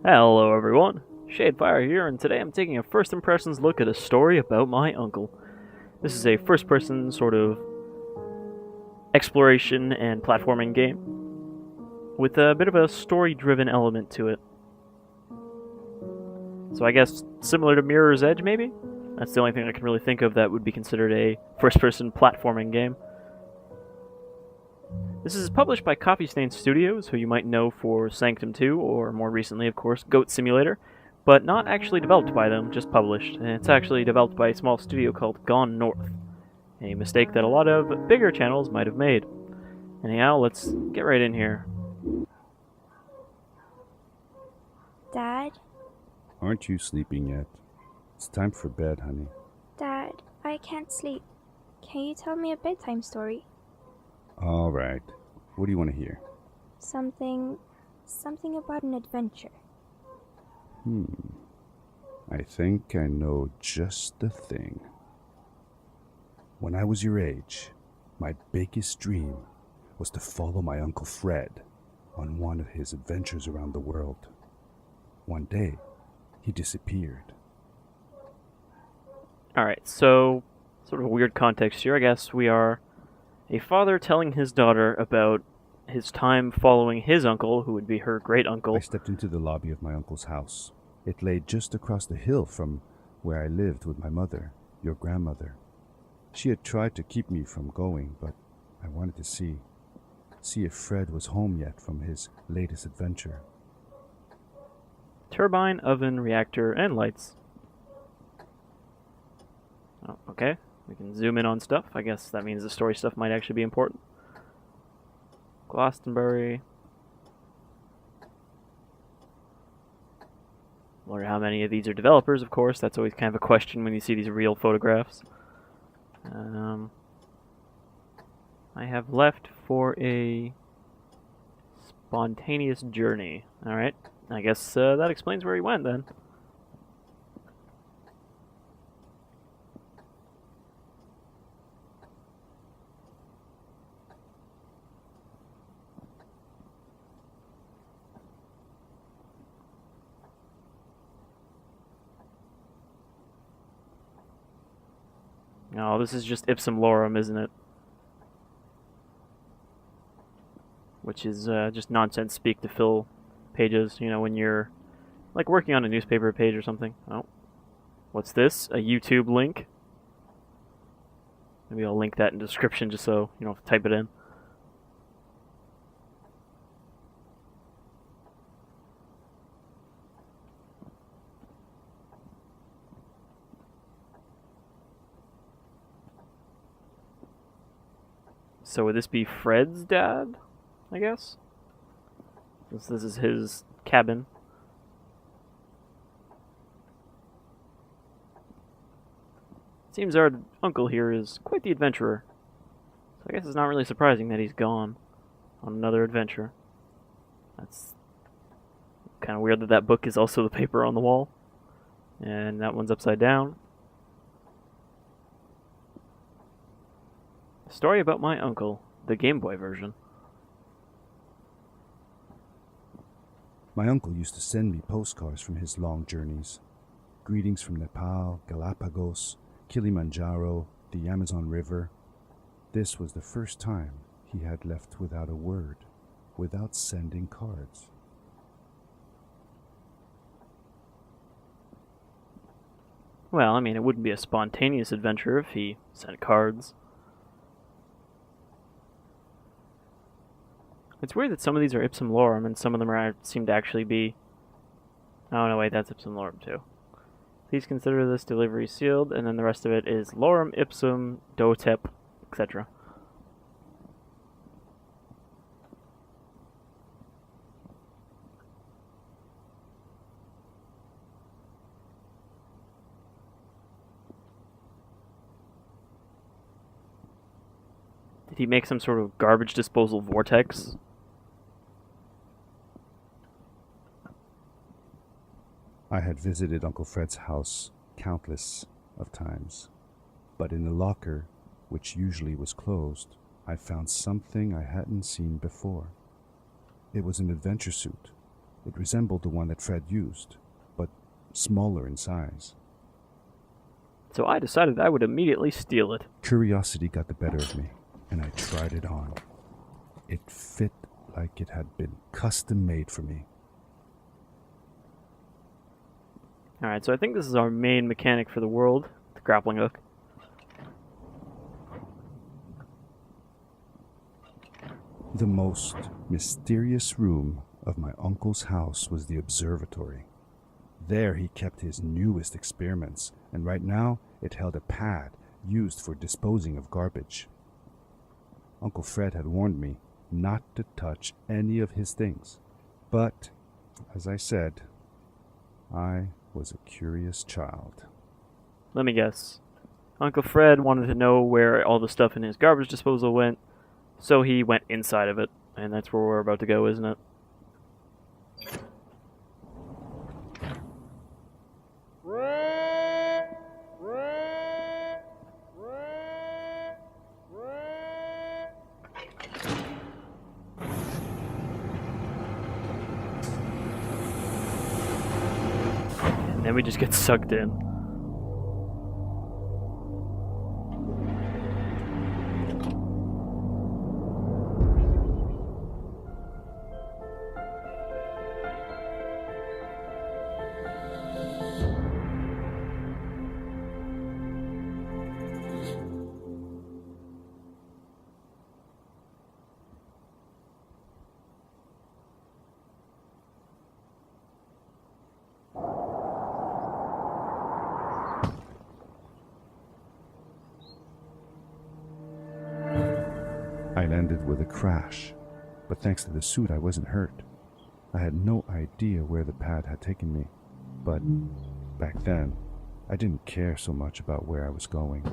Hello everyone, Shadefire here, and today I'm taking a first impressions look at a story about my uncle. This is a first person sort of exploration and platforming game with a bit of a story driven element to it. So I guess similar to Mirror's Edge maybe? That's the only thing I can really think of that would be considered a first person platforming game. This is published by Coffee Stain Studios, who you might know for Sanctum 2, or more recently, of course, Goat Simulator, but not actually developed by them, just published. And it's actually developed by a small studio called Gone North, a mistake that a lot of bigger channels might have made. Anyhow, let's get right in here. Dad? Aren't you sleeping yet? It's time for bed, honey. Dad, I can't sleep. Can you tell me a bedtime story? All right. What do you want to hear? Something about an adventure. I think I know just the thing. When I was your age, my biggest dream was to follow my Uncle Fred on one of his adventures around the world. One day, he disappeared. Alright, so, sort of a weird context here, I guess. We are a father telling his daughter about his time following his uncle, who would be her great uncle. I stepped into the lobby of my uncle's house. It lay just across the hill from where I lived with my mother, your grandmother. She had tried to keep me from going, but I wanted to see if Fred was home yet from his latest adventure. Turbine, oven, reactor, and lights. Oh, okay. We can zoom in on stuff. I guess that means the story stuff might actually be important. Glastonbury. Wonder how many of these are developers, of course. That's always kind of a question when you see these real photographs. I have left for a spontaneous journey. Alright. I guess that explains where he went then. Oh, this is just ipsum lorem, isn't it? Which is just nonsense speak to fill pages, you know, when you're like working on a newspaper page or something. Oh. What's this? A YouTube link? Maybe I'll link that in the description just so you don't have to type it in. So would this be Fred's dad, I guess? Since this is his cabin. Seems our uncle here is quite the adventurer. So I guess it's not really surprising that he's gone on another adventure. That's kind of weird that that book is also the paper on the wall. And that one's upside down. Story about my uncle, the Game Boy version. My uncle used to send me postcards from his long journeys. Greetings from Nepal, Galapagos, Kilimanjaro, the Amazon River. This was the first time he had left without a word, without sending cards. Well, I mean, it wouldn't be a spontaneous adventure if he sent cards. It's weird that some of these are ipsum lorem and some of them seem to actually be... Oh, no, wait, that's ipsum lorem too. Please consider this delivery sealed, and then the rest of it is lorem ipsum dotep, etc. Did he make some sort of garbage disposal vortex? I had visited Uncle Fred's house countless of times, but in the locker, which usually was closed, I found something I hadn't seen before. It was an adventure suit, It resembled the one that Fred used, but smaller in size. So I decided I would immediately steal it. Curiosity got the better of me, and I tried it on. It fit like it had been custom made for me. Alright, so I think this is our main mechanic for the world, the grappling hook. The most mysterious room of my uncle's house was the observatory. There he kept his newest experiments, and right now it held a pad used for disposing of garbage. Uncle Fred had warned me not to touch any of his things, but, as I said, I was a curious child. Let me guess. Uncle Fred wanted to know where all the stuff in his garbage disposal went, so he went inside of it, and that's where we're about to go, isn't it? And then we just get sucked in. I landed with a crash, but thanks to the suit I wasn't hurt. I had no idea where the pad had taken me, but back then I didn't care so much about where I was going,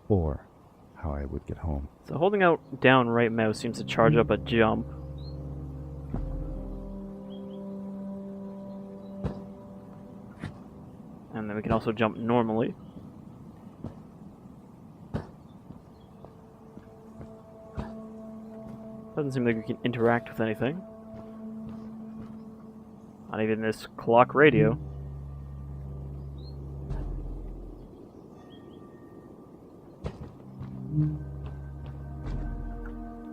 or how I would get home. So holding out down right mouse seems to charge up a jump. And then we can also jump normally. Doesn't seem like we can interact with anything. Not even this clock radio.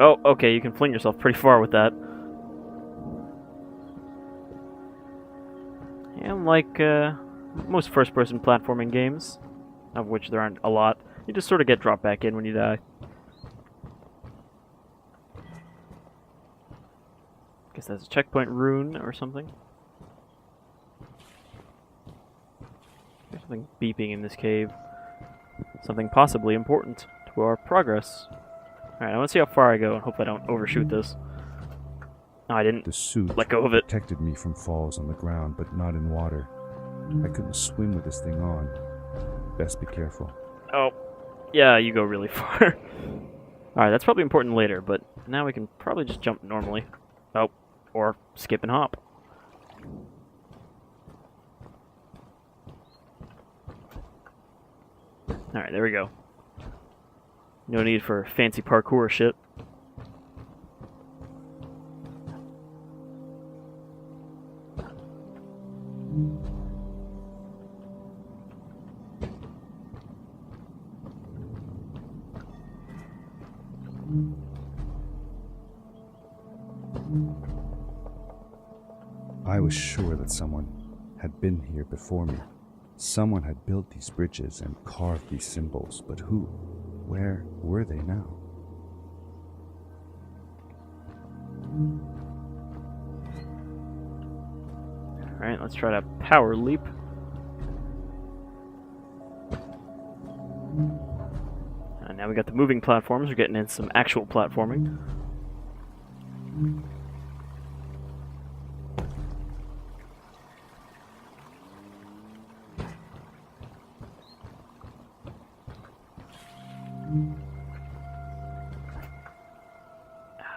Oh, okay, you can fling yourself pretty far with that. And like most first-person platforming games, of which there aren't a lot, you just sort of get dropped back in when you die. Guess that's a checkpoint rune or something. There's something beeping in this cave. Something possibly important to our progress. Alright, I want to see how far I go and hope I don't overshoot this. No, I didn't. The suit Let go of it. protected me from falls on the ground, but not in water. I couldn't swim with this thing on. Best be careful. Oh, yeah, you go really far. Alright, that's probably important later, but now we can probably just jump normally. Oh, or skip and hop. Alright, there we go. No need for fancy parkour shit. I was sure that someone had been here before me. Someone had built these bridges and carved these symbols, but who? Where were they now? Alright, let's try to power leap. And now we got the moving platforms. We're getting in some actual platforming.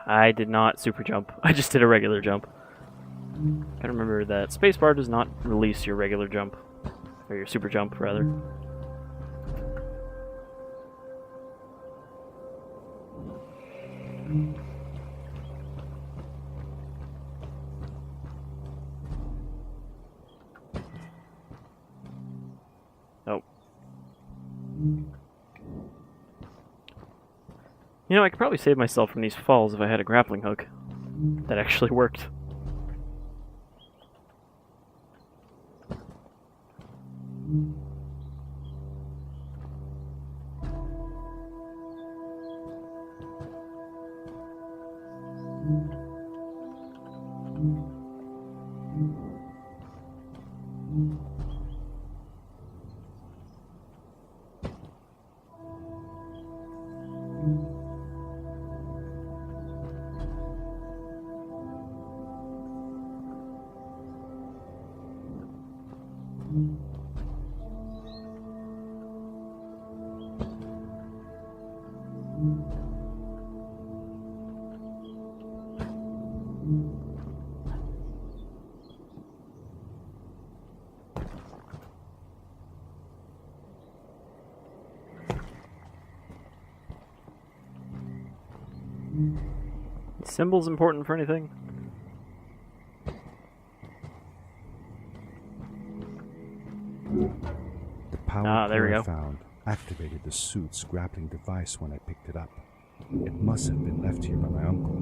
I did not super jump. I just did a regular jump. Gotta remember that spacebar does not release your regular jump. Or your super jump, rather. You know, I could probably save myself from these falls if I had a grappling hook. That actually worked. Symbols important for anything? The power there we core I go. found activated the suit's grappling device when I picked it up. It must have been left here by my uncle.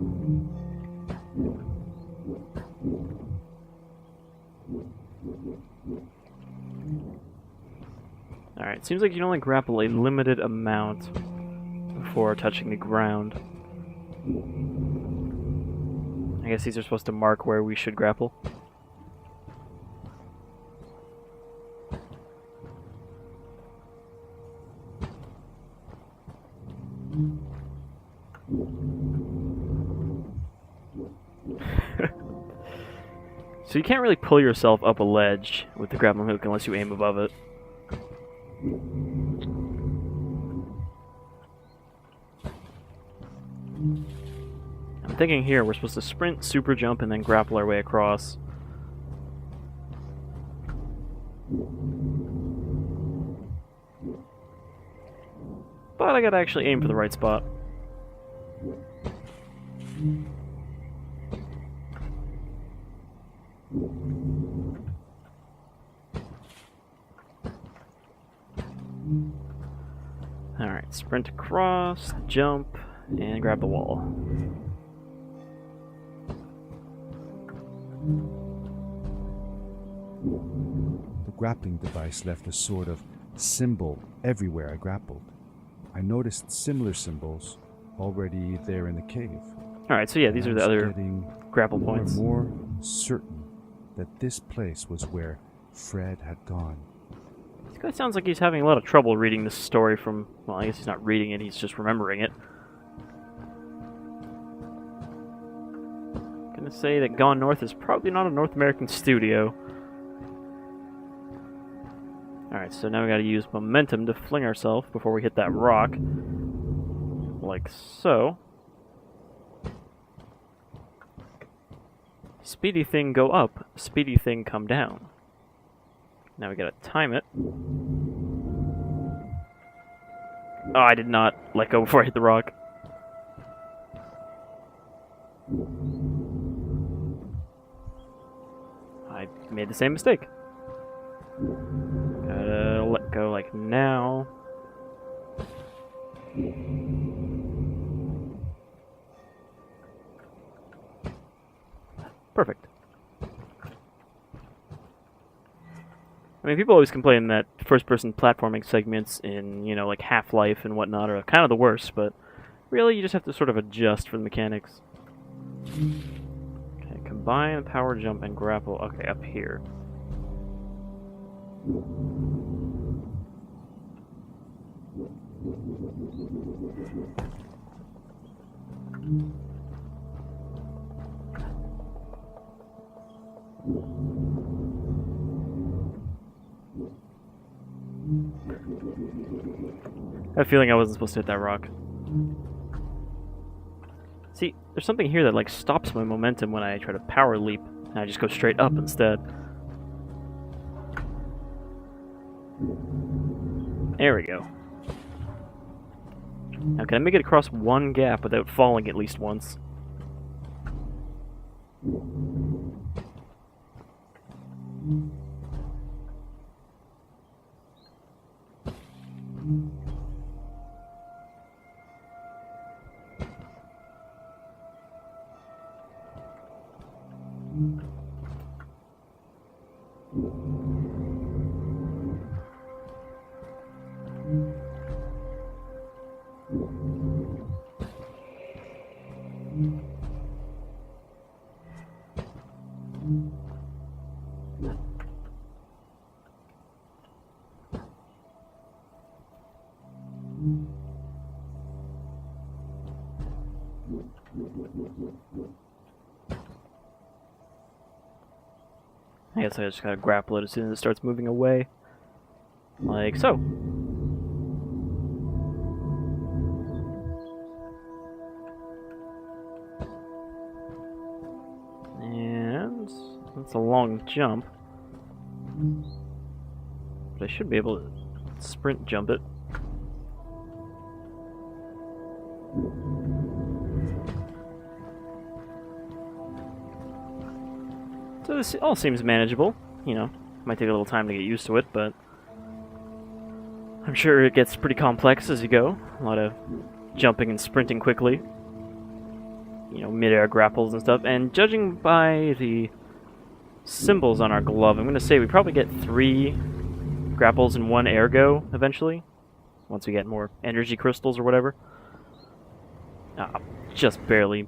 Alright, seems like you can only grapple a limited amount before touching the ground. I guess these are supposed to mark where we should grapple. So you can't really pull yourself up a ledge with the grappling hook unless you aim above it. I'm thinking here we're supposed to sprint, super jump, and then grapple our way across. But I gotta actually aim for the right spot. Alright, sprint across, jump, and grab the wall. The grappling device left a sort of symbol everywhere I grappled. I noticed similar symbols already there in the cave. Alright, so yeah, these are the other grapple points. More and more certain that this place was where Fred had gone. This guy sounds like he's having a lot of trouble reading this story from... Well, I guess he's not reading it, he's just remembering it. I'm gonna say that Gone North is probably not a North American studio. Alright, so now we gotta use momentum to fling ourselves before we hit that rock. Like so. Speedy thing go up, speedy thing come down. Now we gotta time it. Oh, I did not let go before I hit the rock. I made the same mistake. Gotta let go like now. Perfect. I mean, people always complain that first-person platforming segments in, you know, like Half-Life and whatnot are kind of the worst, but really you just have to sort of adjust for the mechanics. Okay, combine power jump and grapple. Okay, up here. I have a feeling I wasn't supposed to hit that rock. See, there's something here that like stops my momentum when I try to power leap, and I just go straight up instead. There we go. Now can I make it across one gap without falling at least once? I guess I just gotta grapple it as soon as it starts moving away. Like so. And that's a long jump. But I should be able to sprint jump it. So this all seems manageable. You know, might take a little time to get used to it, but I'm sure it gets pretty complex as you go. A lot of jumping and sprinting quickly. You know, mid-air grapples and stuff. And judging by the symbols on our glove, I'm going to say we probably get 3 grapples in 1 air go eventually. Once we get more energy crystals or whatever. Just barely.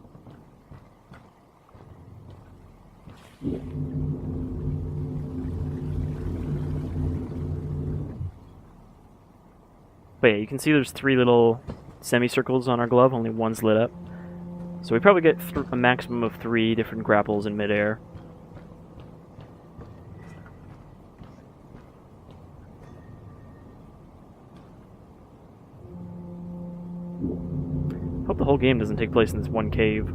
But yeah, you can see there's 3 little semicircles on our glove, only one's lit up. So we probably get a maximum of 3 different grapples in midair. Hope the whole game doesn't take place in this one cave.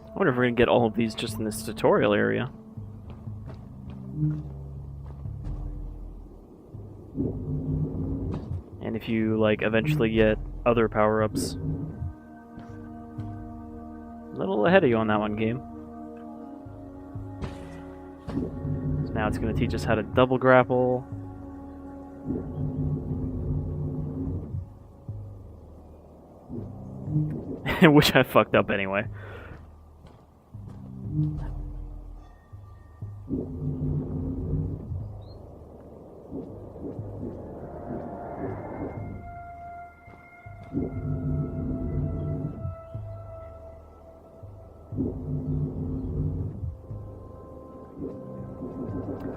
I wonder if we're gonna get all of these just in this tutorial area. And if you, like, eventually get other power-ups. A little ahead of you on that one, game. So now it's gonna teach us how to double grapple. Which I fucked up anyway.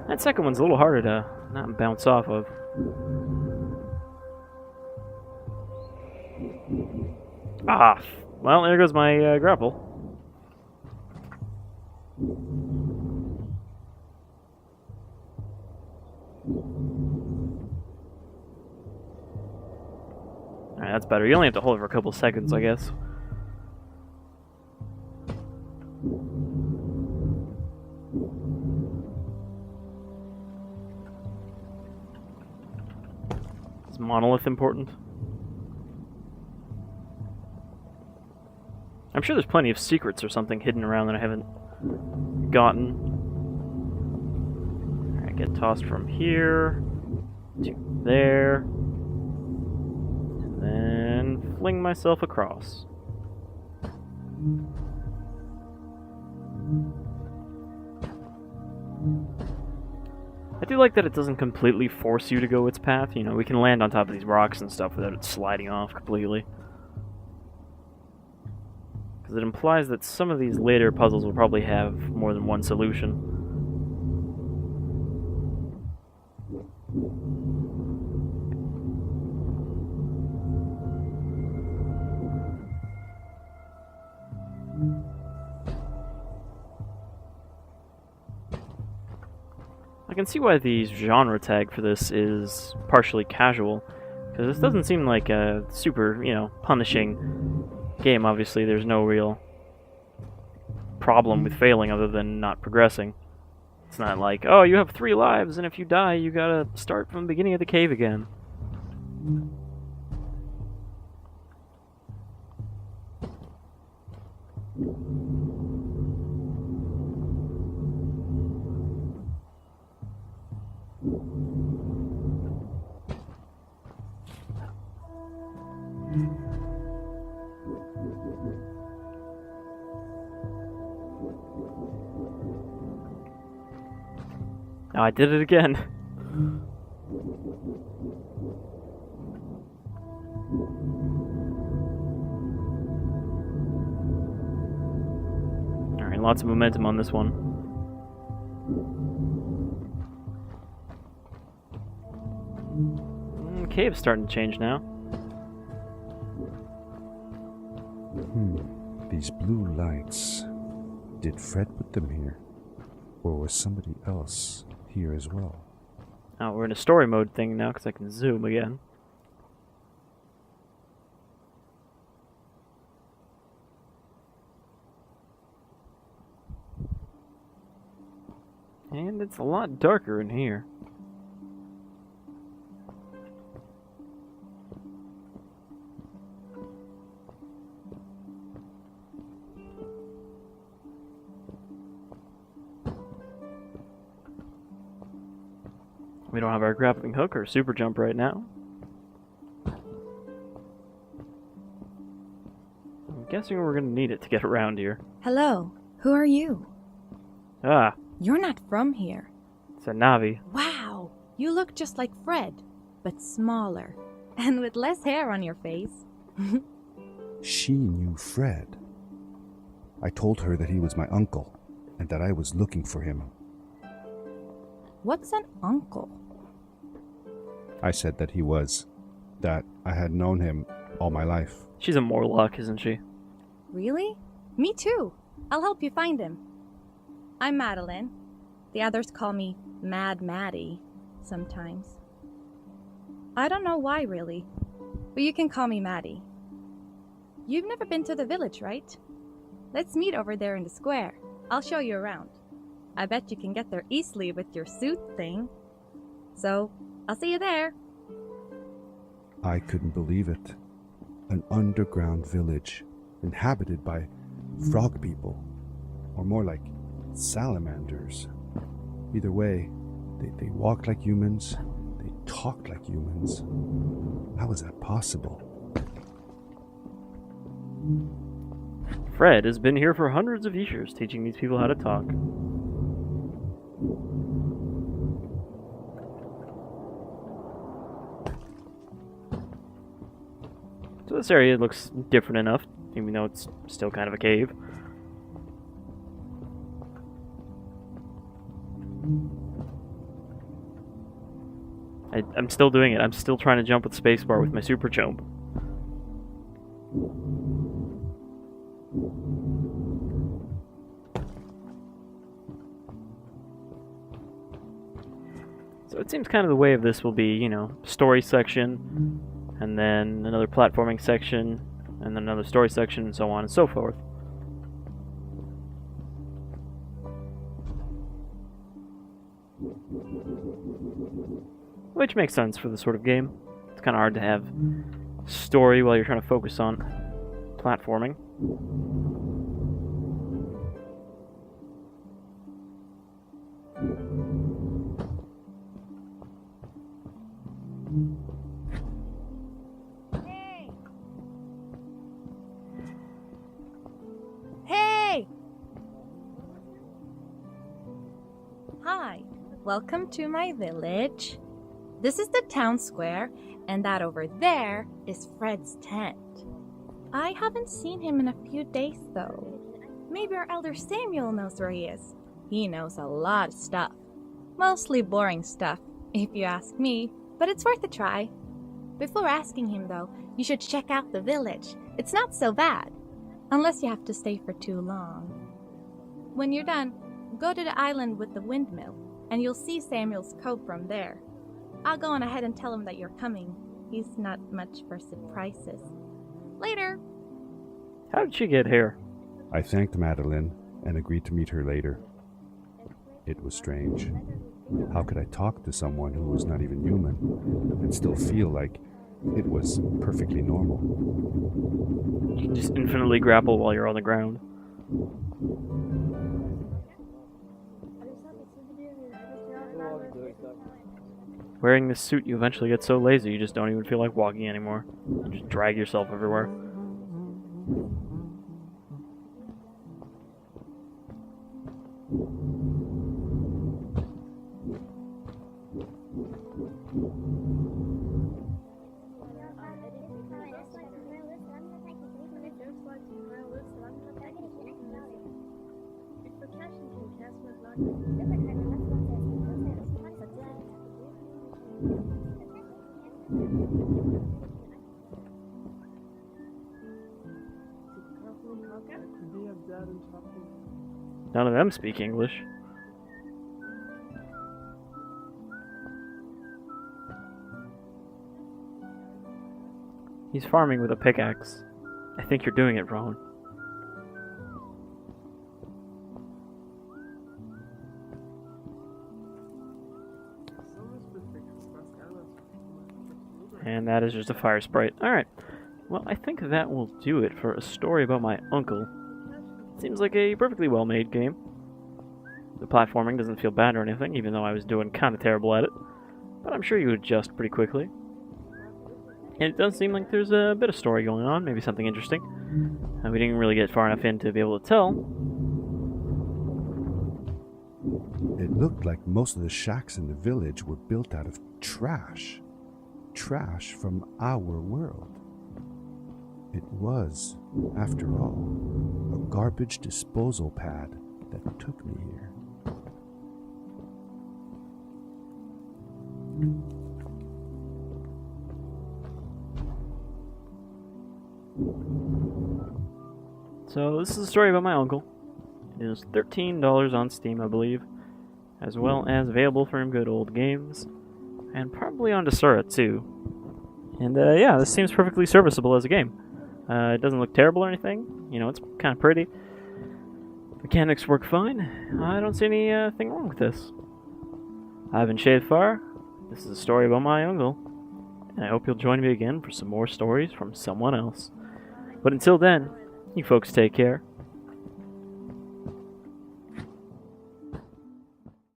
That second one's a little harder to not bounce off of. Ah, well, there goes my grapple. Alright, that's better. You only have to hold it for a couple seconds, I guess. Is monolith important? I'm sure there's plenty of secrets or something hidden around that I haven't gotten. Alright, get tossed from here to there. And then fling myself across. do like that it doesn't completely force you to go its path. You know, we can land on top of these rocks and stuff without it sliding off completely. Because it implies that some of these later puzzles will probably have more than one solution. I can see why the genre tag for this is partially casual, because this doesn't seem like a super, punishing game. Obviously, there's no real problem with failing other than not progressing. It's not like, oh, you have 3 lives, and if you die, you gotta start from the beginning of the cave again. Oh, I did it again. Alright, lots of momentum on this one. Cave's starting to change now. These blue lights. Did Fred put them here? Or was somebody else here as well? Oh, we're in a story mode thing now because I can zoom again. And it's a lot darker in here. We don't have our grappling hook or super jump right now. I'm guessing we're gonna need it to get around here. Hello, who are you? Ah, You're not from here. it's a Navi. Wow, you look just like Fred, but smaller, and with less hair on your face. She knew Fred. I told her that he was my uncle, and that I was looking for him. What's an uncle? I said that that I had known him all my life. She's a Morlock, isn't she? Really? Me too. I'll help you find him. I'm Madeline. The others call me Mad Maddie sometimes. I don't know why, really, but you can call me Maddie. You've never been to the village, right? Let's meet over there in the square. I'll show you around. I bet you can get there easily with your suit thing. So, I'll see you there. I couldn't believe it. An underground village inhabited by frog people, or more like salamanders. Either way, they walked like humans, they talked like humans. How is that possible? Fred has been here for hundreds of years teaching these people how to talk. So this area looks different enough, even though it's still kind of a cave. I'm still doing it. I'm still trying to jump with spacebar with my super jump. So it seems kind of the way of this will be, story section, and then another platforming section, and then another story section, and so on and so forth. Which makes sense for this sort of game. It's kind of hard to have story while you're trying to focus on platforming. Hey! Hey! Hi. Welcome to my village. This is the town square, and that over there is Fred's tent. I haven't seen him in a few days, though. Maybe our elder Samuel knows where he is. He knows a lot of stuff. Mostly boring stuff, if you ask me, but it's worth a try. Before asking him, though, you should check out the village. It's not so bad, unless you have to stay for too long. When you're done, go to the island with the windmill, and you'll see Samuel's cove from there. I'll go on ahead and tell him that you're coming. He's not much for surprises. Later! How did she get here? I thanked Madeline and agreed to meet her later. It was strange. How could I talk to someone who was not even human and still feel like it was perfectly normal? You can just infinitely grapple while you're on the ground. Wearing this suit, you eventually get so lazy you just don't even feel like walking anymore. You just drag yourself everywhere. None of them speak English. He's farming with a pickaxe. I think you're doing it wrong. And that is just a fire sprite. Alright. Well, I think that will do it for a story about my uncle. Seems like a perfectly well-made game. The platforming doesn't feel bad or anything, even though I was doing kind of terrible at it. But I'm sure you adjust pretty quickly. And it does seem like there's a bit of story going on, maybe something interesting. We didn't really get far enough in to be able to tell. It looked like most of the shacks in the village were built out of trash. Trash from our world. It was, after all, a garbage disposal pad that took me here. So this is a story about my uncle. It is $13 on Steam, I believe, as well as available from Good Old Games, and probably on Desura too. And yeah, this seems perfectly serviceable as a game. It doesn't look terrible or anything. You know, it's kind of pretty. Mechanics work fine. I don't see anything wrong with this. I've been Shade Far. This is a story about my uncle. And I hope you'll join me again for some more stories from someone else. But until then, you folks take care.